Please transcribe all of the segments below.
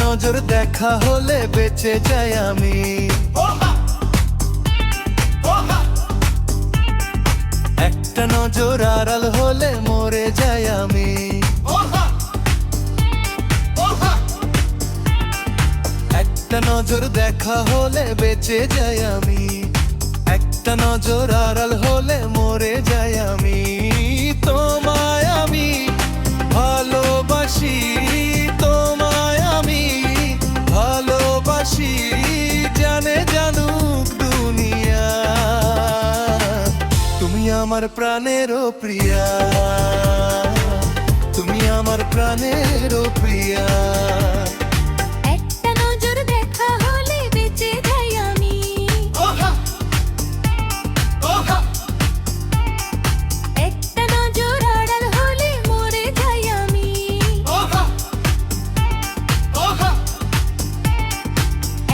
নজর দেখা হলে বেঁচে যাই আমি। একটা নজর আড়াল হলে মরে যাই আমি। একটা নজর দেখা হলে বেঁচে যাই আমি। একটা নজর আড়াল হলে মরে যাই আমি। তোমায় আমি ভালোবাসি, তোমায় আমি ভালোবাসি, জানে জানুক দুনিয়া, তুমি আমার প্রাণেরও প্রিয়া, তুমি আমার প্রাণেরও প্রিয়া। একটা নজর দেখা হলে বেঁচে যাই আমি। একটা নজর আড়াল হলে মরে যাই আমি।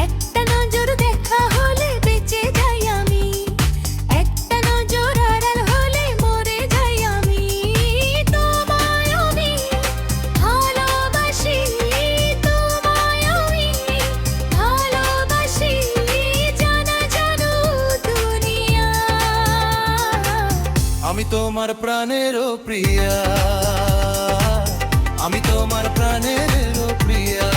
একটা নজর দেখা হলে বেঁচে যাই আমি। একটা নজর আড়াল হলে মরে যাই আমি। তোমায় আমি ভালোবাসি, তোমায় আমি ভালোবাসি, জানা জানো দুনিয়া, আমি তোমার প্রাণেরও প্রিয়া, আমি তোমার প্রাণেরও প্রিয়া।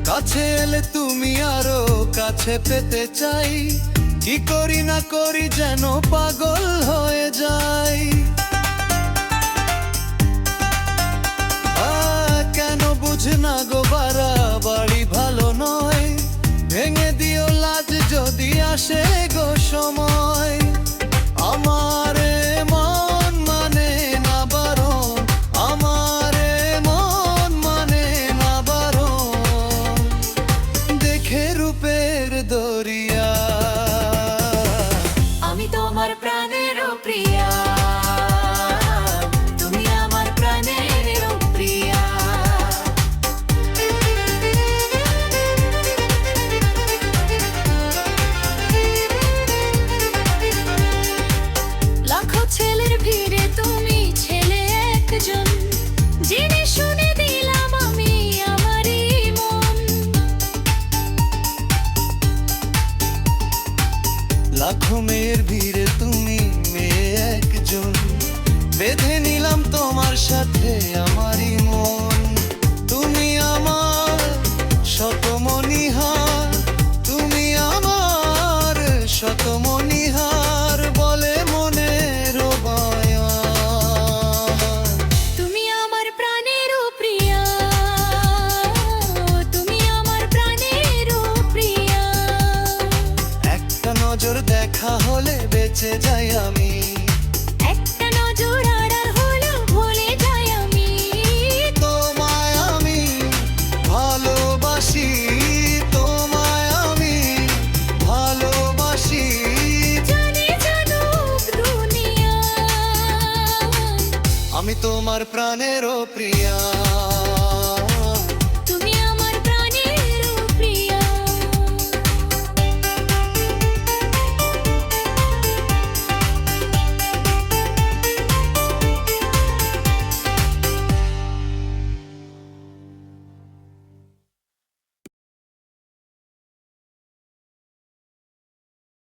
কাছে এলে তুমি আরো কাছে পেতে চাই, কি করি না করি যেন পাগল হয়ে যাই। কেন বুঝে না গো বাড়াবাড়ি ভালো নয়, ভেঙে দিও লাজ যদি আসে গো সময়। আমার মন মানে না বারণ, আমার মন মানে না বারণ, দেখে রূপের দরিয়া, আমি তোমার প্রাণেরও প্রিয়া, তুমি আমার প্রাণেরও প্রিয়া। লাখো ছেলের ভিড়ে তুমি ছেলে একজন, জেনে শুনে দিলাম আমি আমারই মন। লাখো মেয়ের ভিড়ে তুমি মেয়ে একজন, বেঁধে নিলাম তোমার সাথে আমারই মন। তুমি আমার শতমণিহার, তুমি আমার শতমণিহার, বলে মনের বয়ান। তুমি আমার প্রাণেরও প্রিয়া, তুমি আমার প্রাণেরও প্রিয়া। একটা নজর দেখা হলে বেঁচে যাই আমি। একটা নজর আড়াল হলো ভুলে যাই আমি। তোমায় আমি ভালোবাসি, তোমায় আমি ভালোবাসি, জানে জানুক দুনিয়া, আমি তোমার প্রাণেরও প্রিয়া।